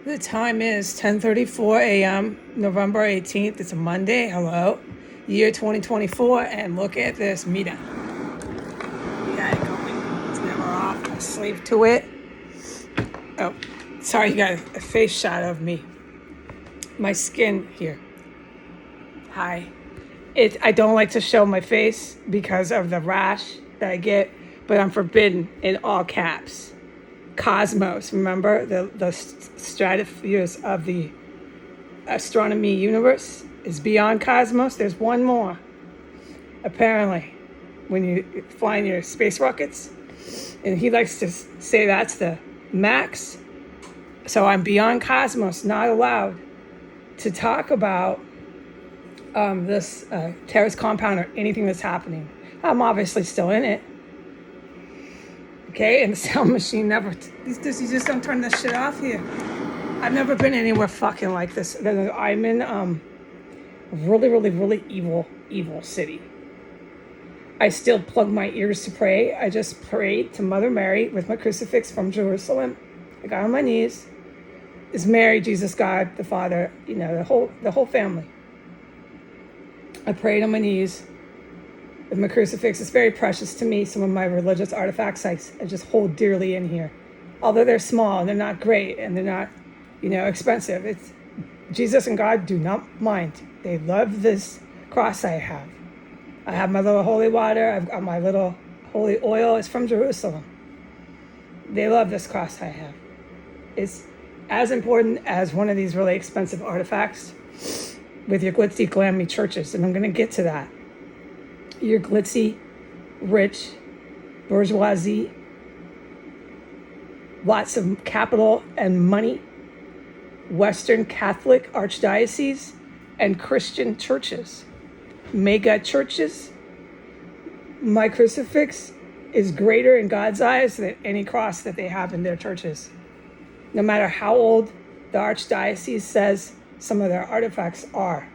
The time is 10:34 a.m., November 18th. It's a Monday. Hello. Year 2024. And look at this meter. We got it going. It's never off. I sleep to it. Oh, sorry, you got a face shot of me. My skin here. Hi. I don't like to show my face because of the rash that I get, but I'm forbidden in all caps. Cosmos, remember the stratospheres of the astronomy universe is beyond cosmos. There's one more. Apparently, when you fly in your space rockets, and he likes to say that's the max. So I'm beyond cosmos, not allowed to talk about this terrorist compound or anything that's happening. I'm obviously still in it. Okay, and the sound machine never, you just don't turn this shit off here. I've never been anywhere fucking like this. I'm in a really, really, really evil city. I still plug my ears to pray. I just prayed to Mother Mary with my crucifix from Jerusalem. I got on my knees. It's Mary, Jesus, God, the Father, the whole family. I prayed on my knees with my crucifix. It's very precious to me. Some of my religious artifacts I just hold dearly in here. Although they're small and they're not great and they're not, expensive. It's Jesus and God do not mind. They love this cross I have. I have my little holy water. I've got my little holy oil. It's from Jerusalem. They love this cross I have. It's as important as one of these really expensive artifacts with your glitzy, glammy churches. And I'm going to get to that. Your glitzy, rich, bourgeoisie, lots of capital and money, Western Catholic archdiocese, and Christian churches. Mega churches. My crucifix is greater in God's eyes than any cross that they have in their churches. No matter how old the archdiocese says some of their artifacts are.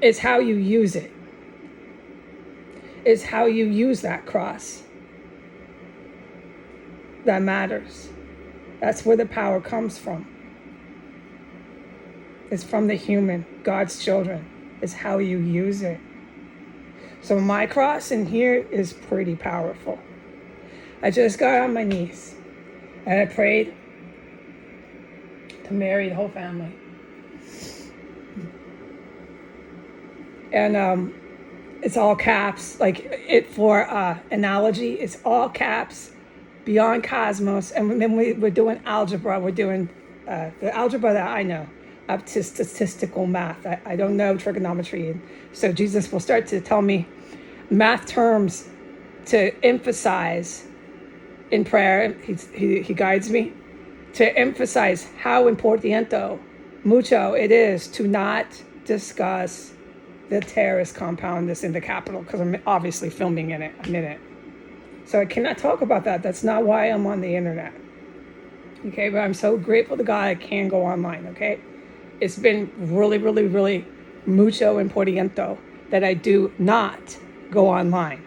It's how you use it. It's how you use that cross that matters. That's where the power comes from. It's from the human, God's children. It's how you use it. So my cross in here is pretty powerful. I just got on my knees and I prayed to Mary, the whole family. And it's all caps, like it for analogy, it's all caps, beyond cosmos. And then we're doing algebra. We're doing the algebra that I know, up to statistical math. I don't know trigonometry. And so Jesus will start to tell me math terms to emphasize in prayer. He guides me to emphasize how mucho it is to not discuss the terrorist compound that's in the Capitol, because I'm obviously filming in it. I'm in it. So I cannot talk about that. That's not why I'm on the internet. Okay, but I'm so grateful to God I can go online, okay? It's been really, really, really mucho importante that I do not go online.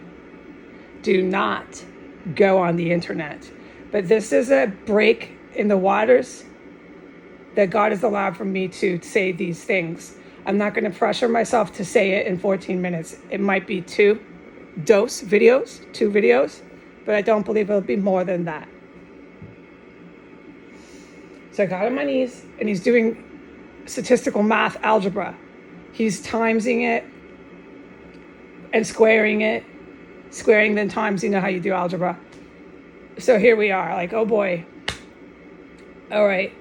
Do not go on the internet. But this is a break in the waters that God has allowed for me to say these things. I'm not going to pressure myself to say it in 14 minutes. It might be two videos, but I don't believe it'll be more than that. So I got on my knees, and he's doing statistical math algebra. He's timesing it and squaring it. Squaring then times, you know how you do algebra. So here we are, like, oh boy. All right.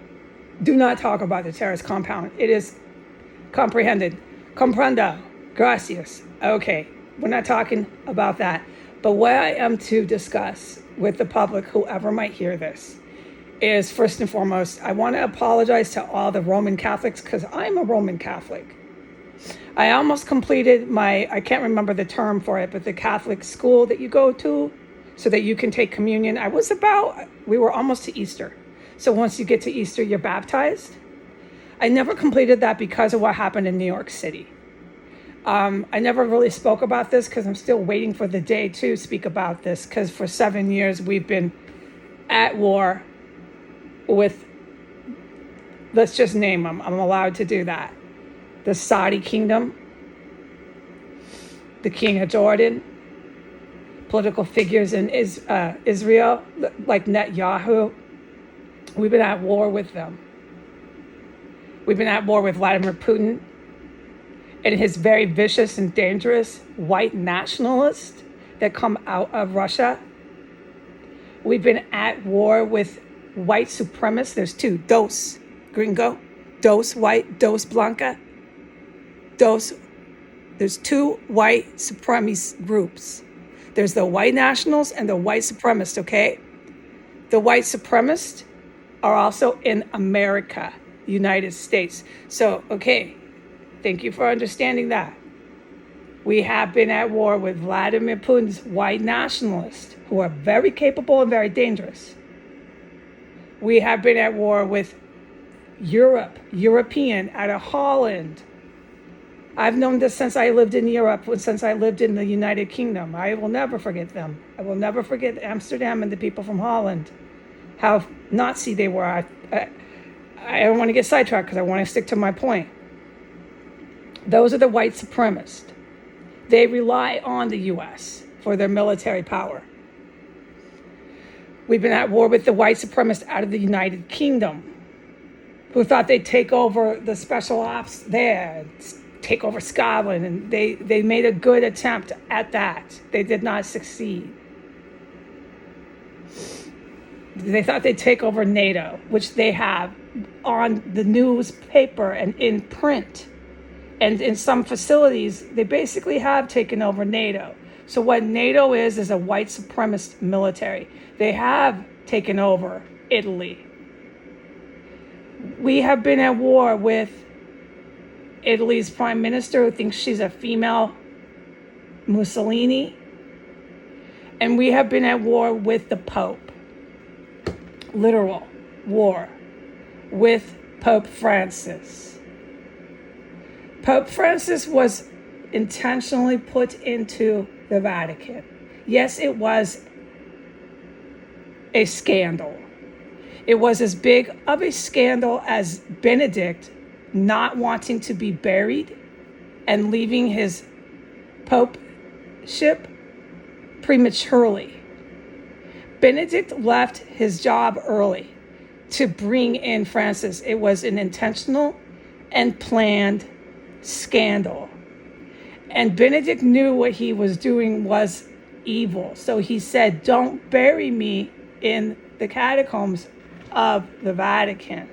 Do not talk about the terrorist compound. It is comprehended. Comprendo. Gracias. Okay, we're not talking about that. But what I am to discuss with the public, whoever might hear this, is first and foremost, I want to apologize to all the Roman Catholics, because I'm a Roman Catholic. I almost completed I can't remember the term for it, but the Catholic school that you go to so that you can take communion. We were almost to Easter. So once you get to Easter, you're baptized. I never completed that because of what happened in New York City. I never really spoke about this because I'm still waiting for the day to speak about this, because for 7 years we've been at war with, let's just name them. I'm allowed to do that. The Saudi kingdom, the king of Jordan, political figures in Israel, like Netanyahu. We've been at war with them. We've been at war with Vladimir Putin and his very vicious and dangerous white nationalists that come out of Russia. We've been at war with white supremacists. There's two, dos gringo, dos white, dos blanca, dos. There's two white supremacist groups. There's the white nationals and the white supremacists, okay? The white supremacists are also in America, United States. So, okay, thank you for understanding that. We have been at war with Vladimir Putin's white nationalists, who are very capable and very dangerous. We have been at war with European, out of Holland. I've known this since I lived in Europe, since I lived in the United Kingdom. I will never forget them. I will never forget Amsterdam and the people from Holland, how Nazi they were. I don't want to get sidetracked because I want to stick to my point. Those are the white supremacists. They rely on the U.S. for their military power. We've been at war with the white supremacists out of the United Kingdom, who thought they'd take over the special ops there, take over Scotland, and they made a good attempt at that. They did not succeed. They thought they'd take over NATO, which they have on the newspaper and in print. And in some facilities, they basically have taken over NATO. So what NATO is a white supremacist military. They have taken over Italy. We have been at war with Italy's prime minister, who thinks she's a female Mussolini. And we have been at war with the Pope. Literal war with Pope Francis. Pope Francis was intentionally put into the Vatican. Yes, it was a scandal. It was as big of a scandal as Benedict not wanting to be buried and leaving his popeship prematurely. Benedict left his job early to bring in Francis. It was an intentional and planned scandal. And Benedict knew what he was doing was evil. So he said, don't bury me in the catacombs of the Vatican.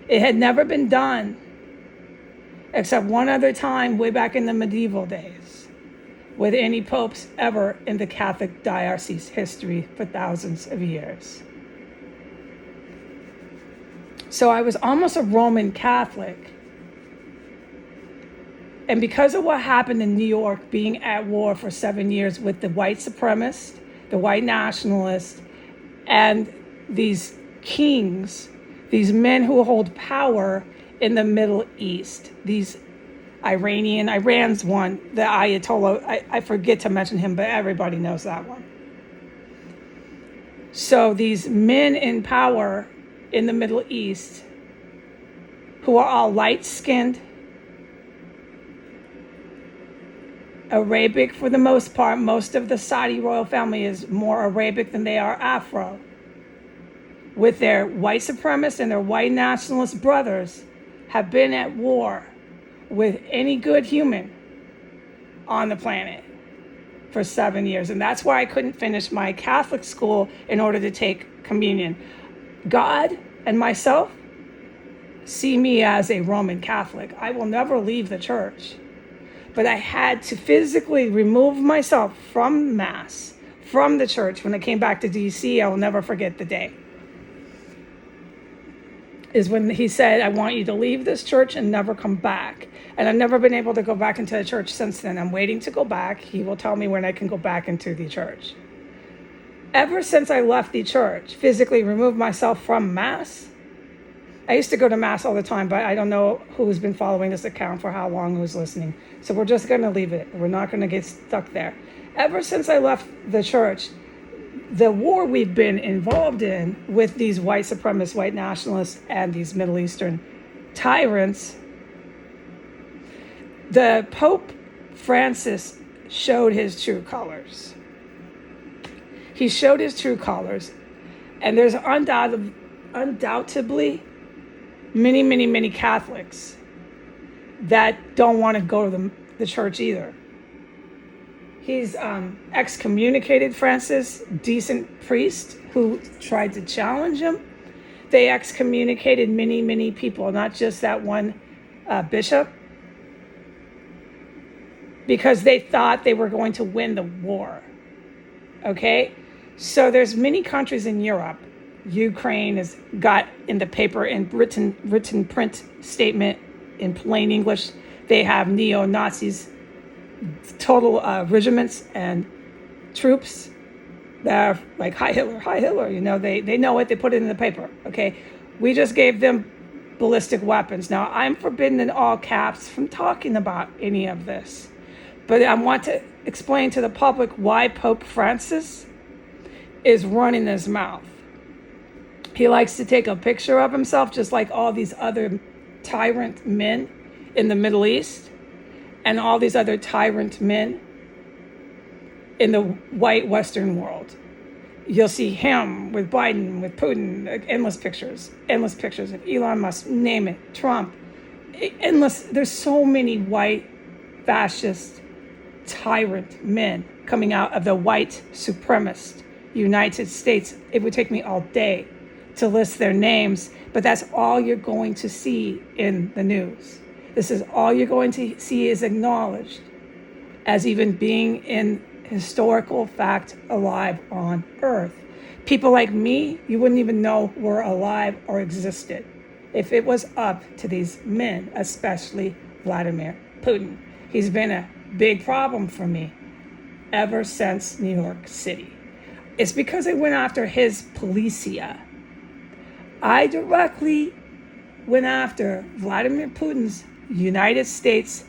It had never been done, except one other time way back in the medieval days, with any popes ever in the Catholic diocese history for thousands of years. So I was almost a Roman Catholic. And because of what happened in New York, being at war for 7 years with the white supremacists, the white nationalists, and these kings, these men who hold power in the Middle East, these Iran's one, the Ayatollah, I forget to mention him, but everybody knows that one. So these men in power in the Middle East, who are all light-skinned, Arabic for the most part. Most of the Saudi royal family is more Arabic than they are Afro. With their white supremacists and their white nationalist brothers, have been at war with any good human on the planet for 7 years. And that's why I couldn't finish my Catholic school in order to take communion. God and myself see me as a Roman Catholic. I will never leave the church. But I had to physically remove myself from Mass, from the church. When I came back to DC, I will never forget the day. Is when he said, I want you to leave this church and never come back. And I've never been able to go back into the church since then. I'm waiting to go back. He will tell me when I can go back into the church. Ever since I left the church, physically removed myself from Mass, I used to go to Mass all the time, but I don't know who's been following this account for how long, who's listening. So we're just going to leave it. We're not going to get stuck there. Ever since I left the church, the war we've been involved in with these white supremacists, white nationalists, and these Middle Eastern tyrants, the Pope Francis showed his true colors. He showed his true colors, and there's undoubtedly many Catholics that don't want to go to the church either. He's excommunicated Francis, decent priest who tried to challenge him. They excommunicated many people, not just that one bishop, because they thought they were going to win the war. Okay? So there's many countries in Europe. Ukraine has got in the paper in written print statement in plain English. They have neo-Nazis, total regiments and troops that are like Hi Hitler, you know, they know it, they put it in the paper, okay? We just gave them ballistic weapons. Now, I'm forbidden in all caps from talking about any of this, but I want to explain to the public why Pope Francis is running his mouth. He likes to take a picture of himself just like all these other tyrant men in the Middle East and all these other tyrant men in the white Western world. You'll see him with Biden, with Putin, endless pictures of Elon Musk, name it, Trump, endless. There's so many white fascist tyrant men coming out of the white supremacist United States. It would take me all day to list their names, but that's all you're going to see in the news. This is all you're going to see is acknowledged as even being in historical fact alive on Earth. People like me, you wouldn't even know were alive or existed if it was up to these men, especially Vladimir Putin. He's been a big problem for me ever since New York City. It's because I went after his policia. I directly went after Vladimir Putin's United States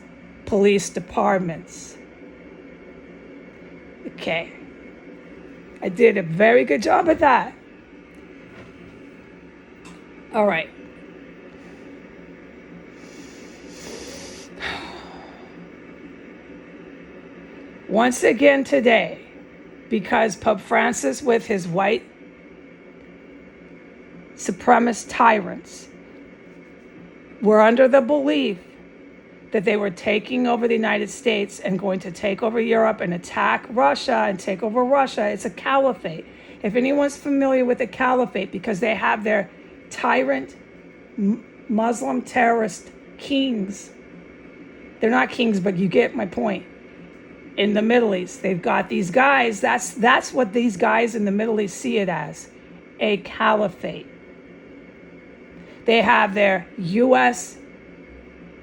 police departments. Okay. I did a very good job at that. All right. Once again today, because Pope Francis with his white supremacist tyrants were under the belief that they were taking over the United States and going to take over Europe and attack Russia and take over Russia. It's a caliphate. If anyone's familiar with the caliphate, because they have their tyrant Muslim terrorist kings. They're not kings, but you get my point. In the Middle East, they've got these guys. That's what these guys in the Middle East see it as, a caliphate. They have their U.S.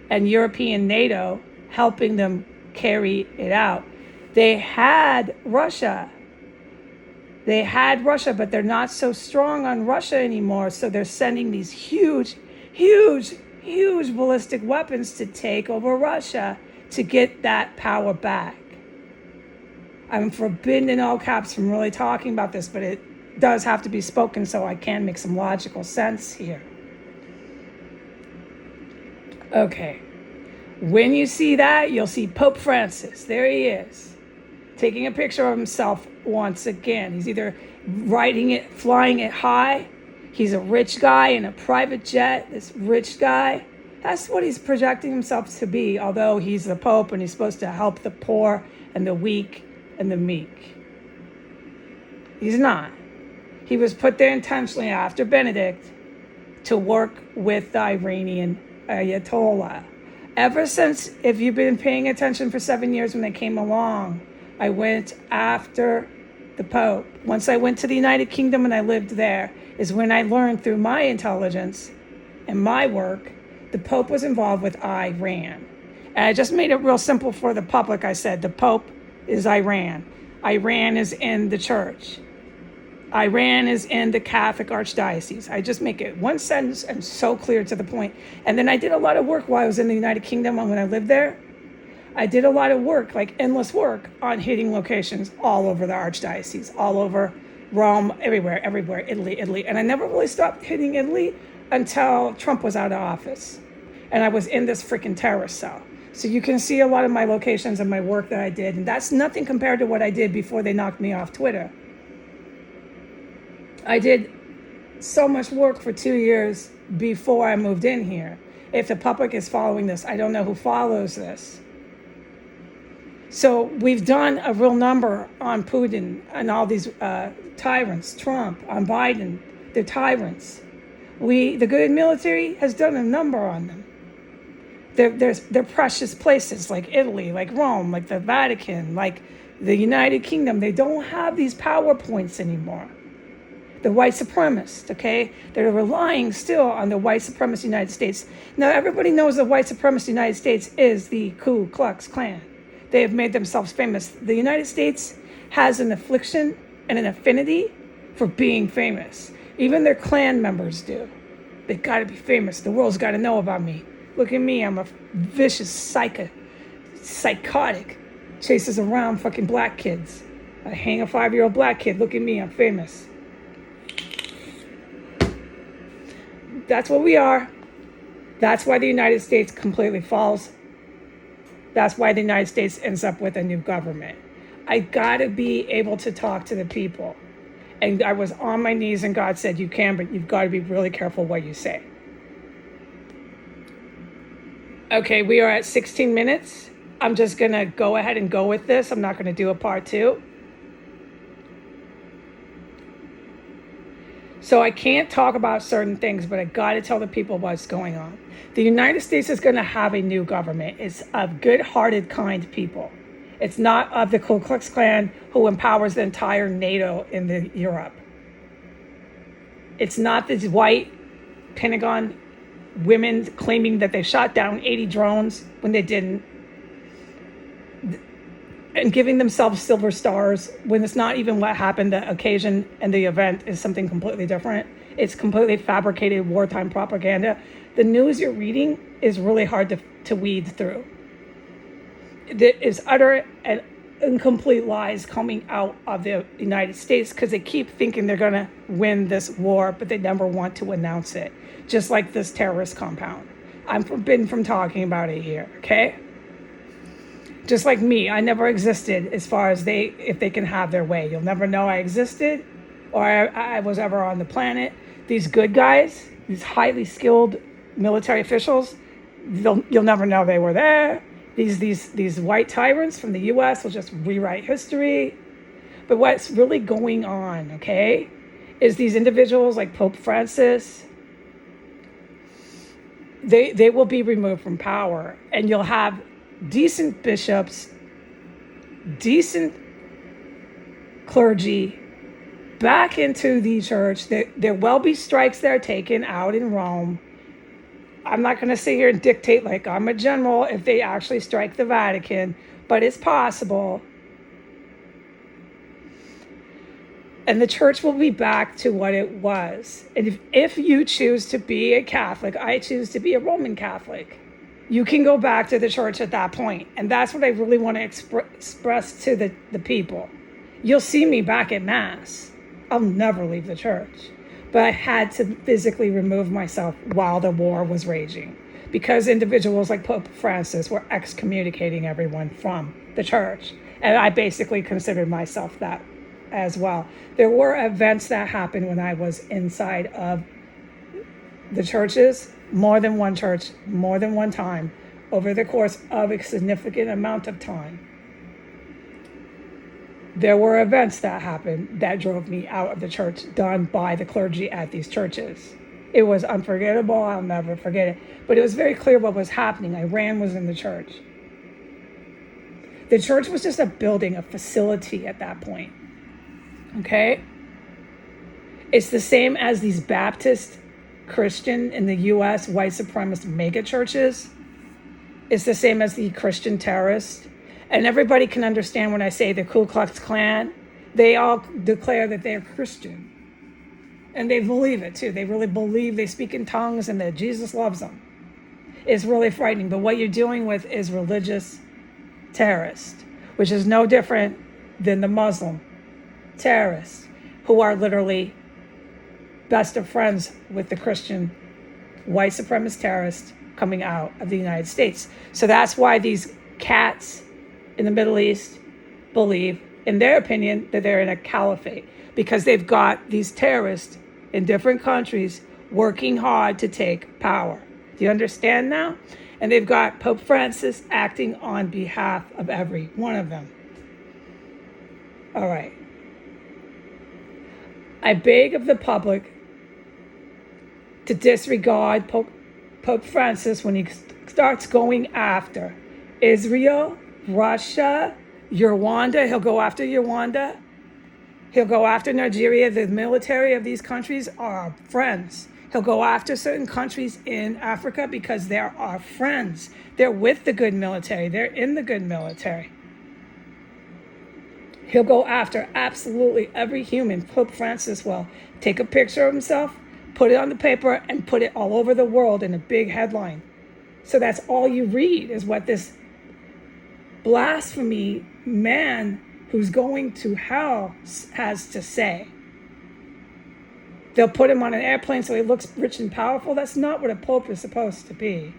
and European NATO helping them carry it out. They had Russia, but they're not so strong on Russia anymore. So they're sending these huge ballistic weapons to take over Russia to get that power back. I'm forbidden in all caps from really talking about this, but it does have to be spoken so I can make some logical sense here. Okay. When you see that, you'll see Pope Francis. There he is, taking a picture of himself once again. He's either riding it, flying it high. He's a rich guy in a private jet, this rich guy. That's what he's projecting himself to be, although he's the Pope and he's supposed to help the poor and the weak and the meek. He's not. He was put there intentionally after Benedict to work with the Iranian Ayatollah. Ever since, if you've been paying attention for 7 years when they came along, I went after the Pope. Once I went to the United Kingdom and I lived there, is when I learned through my intelligence and my work, the Pope was involved with Iran. And I just made it real simple for the public. I said the Pope is Iran. Iran is in the church. Iran is in the Catholic Archdiocese. I just make it one sentence and so clear to the point. And then I did a lot of work while I was in the United Kingdom when I lived there. I did a lot of work, like endless work, on hitting locations all over the Archdiocese, all over Rome, everywhere, Italy. And I never really stopped hitting Italy until Trump was out of office. And I was in this freaking terrorist cell. So you can see a lot of my locations and my work that I did. And that's nothing compared to what I did before they knocked me off Twitter. I did so much work for 2 years before I moved in here. If the public is following this, I don't know who follows this. So we've done a real number on Putin and all these tyrants, Trump, on Biden. They're tyrants. The good military has done a number on them. They're precious places like Italy, like Rome, like the Vatican, like the United Kingdom. They don't have these PowerPoints anymore. The white supremacists, okay? They're relying still on the white supremacist United States. Now, everybody knows the white supremacist United States is the Ku Klux Klan. They have made themselves famous. The United States has an affliction and an affinity for being famous. Even their Klan members do. They got to be famous. The world's got to know about me. Look at me. I'm a vicious psychotic. Chases around fucking black kids. I hang a 5-year-old black kid. Look at me. I'm famous. That's what we are. That's why the United States completely falls. That's why the United States ends up with a new government. I gotta be able to talk to the people. And I was on my knees and God said, you can, but you've got to be really careful what you say. Okay, we are at 16 minutes. I'm just gonna go ahead and go with this. I'm not gonna do a part 2. So I can't talk about certain things, but I got to tell the people what's going on. The United States is going to have a new government. It's of good-hearted, kind people. It's not of the Ku Klux Klan who empowers the entire NATO in Europe. It's not these white Pentagon women claiming that they shot down 80 drones when they didn't, and giving themselves silver stars when it's not even what happened. The occasion and the event is something completely different. It's completely fabricated wartime propaganda. The news you're reading is really hard to weed through. It is utter and incomplete lies coming out of the United States because they keep thinking they're going to win this war, but they never want to announce it. Just like this terrorist compound. I'm forbidden from talking about it here, okay? Just like me, I never existed as far as if they can have their way. You'll never know I existed or I was ever on the planet. These good guys, these highly skilled military officials, you'll never know they were there. These white tyrants from the U.S. will just rewrite history. But what's really going on, okay, is these individuals like Pope Francis, they will be removed from power, and you'll have decent bishops, decent clergy back into the church. There will be strikes that are taken out in Rome. I'm not going to sit here and dictate like I'm a general if they actually strike the Vatican, but it's possible. And the church will be back to what it was. And if you choose to be a Catholic, I choose to be a Roman Catholic. You can go back to the church at that point. And that's what I really want to express to the people. You'll see me back at Mass. I'll never leave the church. But I had to physically remove myself while the war was raging because individuals like Pope Francis were excommunicating everyone from the church. And I basically considered myself that as well. There were events that happened when I was inside of the churches, more than one church, more than one time, over the course of a significant amount of time. There were events that happened that drove me out of the church done by the clergy at these churches. It was unforgettable. I'll never forget it. But it was very clear what was happening. Iran was in the church. The church was just a building, a facility at that point. Okay? It's the same as these Baptist Christian in the U.S. white supremacist mega churches. It's the same as the Christian terrorists. And everybody can understand when I say the Ku Klux Klan They all declare that they're Christian. And they believe it too. They really believe, they speak in tongues and that Jesus loves them. It's really frightening. But what you're dealing with is religious terrorists, which is no different than the Muslim terrorists who are literally best of friends with the Christian white supremacist terrorists coming out of the United States. So that's why these cats in the Middle East believe, in their opinion, that they're in a caliphate, because they've got these terrorists in different countries working hard to take power. Do you understand now? And they've got Pope Francis acting on behalf of every one of them. All right. I beg of the public to disregard Pope Francis when he starts going after Israel, Russia, Rwanda. He'll go after Rwanda. He'll go after Nigeria. The military of these countries are our friends. He'll go after certain countries in Africa because they're our friends. They're with the good military. They're in the good military. He'll go after absolutely every human. Pope Francis will take a picture of himself, put it on the paper, and put it all over the world in a big headline. So that's all you read is what this blasphemy man who's going to hell has to say. They'll put him on an airplane so he looks rich and powerful. That's not what a pope is supposed to be.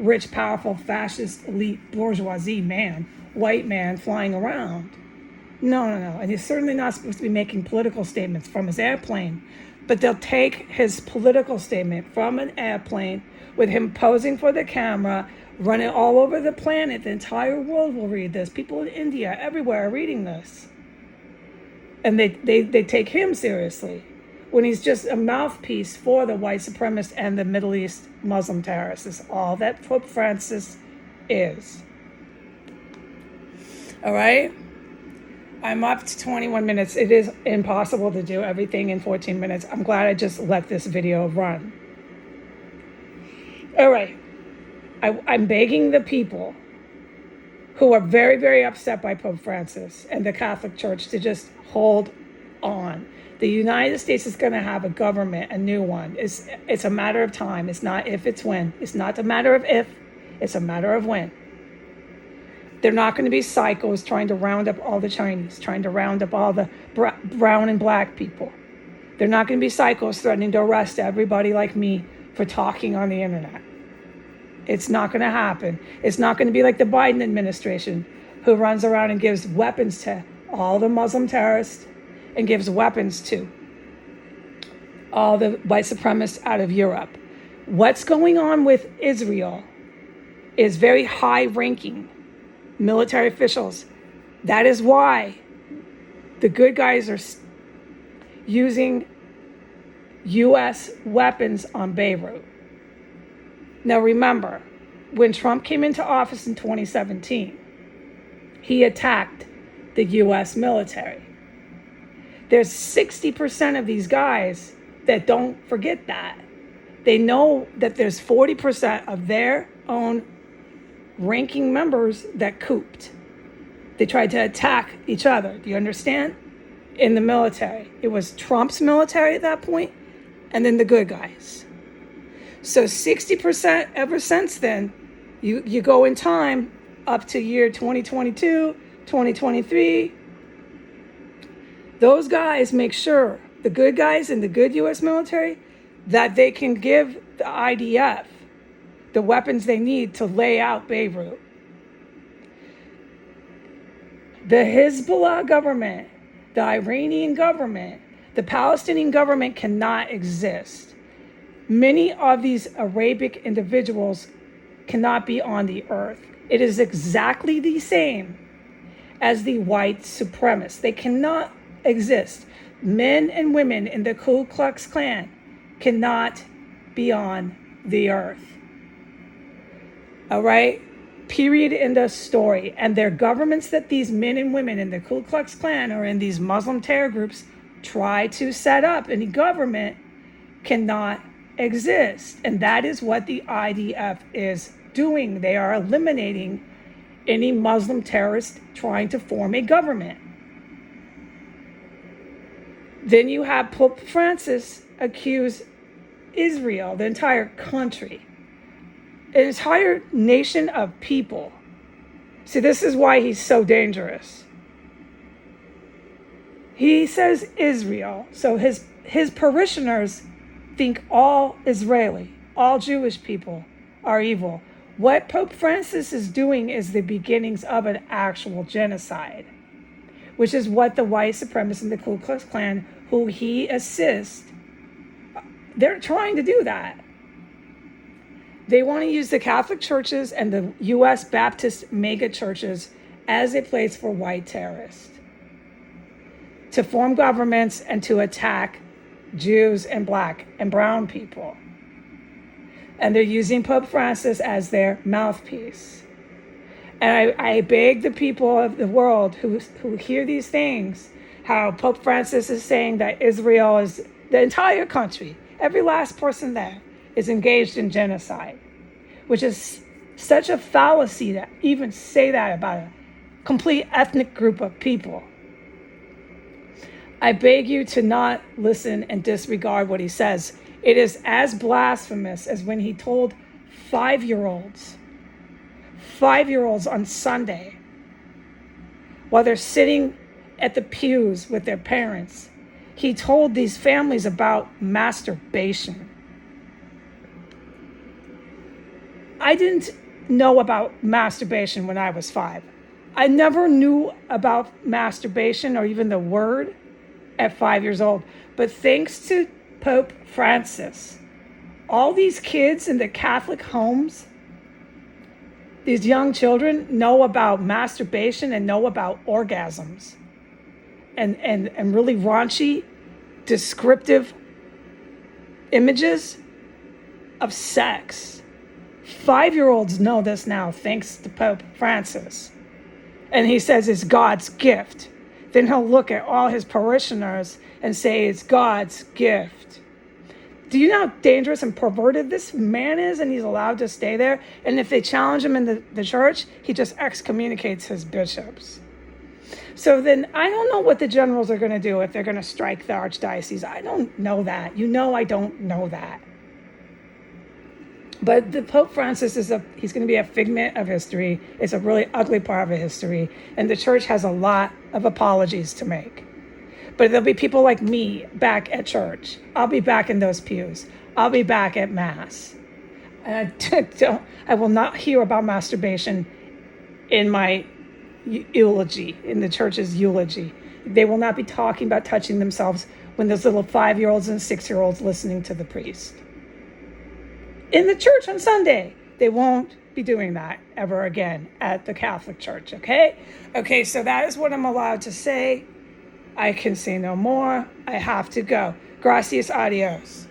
Rich, powerful, fascist, elite, bourgeoisie man, white man flying around. No. And he's certainly not supposed to be making political statements from his airplane. But they'll take his political statement from an airplane with him posing for the camera, run it all over the planet. The entire world will read this. People in India, everywhere are reading this. And they take him seriously when he's just a mouthpiece for the white supremacists and the Middle East Muslim terrorists. Is all that Pope Francis is. All right? I'm up to 21 minutes. It is impossible to do everything in 14 minutes. I'm glad I just let this video run. All right. I'm begging the people who are very, very upset by Pope Francis and the Catholic Church to just hold on. The United States is going to have a government, a new one. It's a matter of time. It's not if, it's when. It's not a matter of if, it's a matter of when. They're not going to be psychos trying to round up all the Chinese, trying to round up all the brown and black people. They're not going to be psychos threatening to arrest everybody like me for talking on the internet. It's not going to happen. It's not going to be like the Biden administration, who runs around and gives weapons to all the Muslim terrorists and gives weapons to all the white supremacists out of Europe. What's going on with Israel is very high-ranking military officials. That is why the good guys are using U.S. weapons on Beirut. Now remember, when Trump came into office in 2017, he attacked the U.S. military. There's 60% of these guys that don't forget that. They know that there's 40% of their own ranking members that cooped. They tried to attack each other. Do you understand? In the military. It was Trump's military at that point, and then the good guys. So 60% ever since then, you go in time up to year 2022, 2023. Those guys make sure, the good guys in the good U.S. military, that they can give the IDF the weapons they need to lay out Beirut. The Hezbollah government, the Iranian government, the Palestinian government cannot exist. Many of these Arabic individuals cannot be on the earth. It is exactly the same as the white supremacists. They cannot exist. Men and women in the Ku Klux Klan cannot be on the earth. All right? Period, end of story. And their governments that these men and women in the Ku Klux Klan or in these Muslim terror groups try to set up, any government cannot exist. And that is what the IDF is doing. They are eliminating any Muslim terrorist trying to form a government. Then you have Pope Francis accuse Israel, the entire country, an entire nation of people. See, this is why he's so dangerous. He says Israel, so his parishioners think all Israeli, all Jewish people are evil. What Pope Francis is doing is the beginnings of an actual genocide, which is what the white supremacists and the Ku Klux Klan, who he assists, they're trying to do that. They want to use the Catholic churches and the U.S. Baptist mega churches as a place for white terrorists to form governments and to attack Jews and black and brown people. And they're using Pope Francis as their mouthpiece. And I beg the people of the world who hear these things, how Pope Francis is saying that Israel is the entire country, every last person there is engaged in genocide, which is such a fallacy to even say that about a complete ethnic group of people. I beg you to not listen and disregard what he says. It is as blasphemous as when he told 5-year-olds on Sunday, while they're sitting at the pews with their parents, he told these families about masturbation. I didn't know about masturbation when I was 5. I never knew about masturbation or even the word at 5 years old. But thanks to Pope Francis, all these kids in the Catholic homes, these young children know about masturbation and know about orgasms and really raunchy, descriptive images of sex. 5-year-olds know this now, thanks to Pope Francis. And he says it's God's gift. Then he'll look at all his parishioners and say it's God's gift. Do you know how dangerous and perverted this man is? And he's allowed to stay there. And if they challenge him in the church, he just excommunicates his bishops. So then I don't know what the generals are going to do if they're going to strike the archdiocese. I don't know that. You know I don't know that. But the Pope Francis he's going to be a figment of history. It's a really ugly part of history. And the church has a lot of apologies to make. But there'll be people like me back at church. I'll be back in those pews. I'll be back at Mass. And I will not hear about masturbation in my eulogy, in the church's eulogy. They will not be talking about touching themselves when there's little 5-year-olds and 6-year-olds listening to the priest. In the church on Sunday, they won't be doing that ever again at the Catholic Church, okay? Okay, so that is what I'm allowed to say. I can say no more. I have to go. Gracias, adios.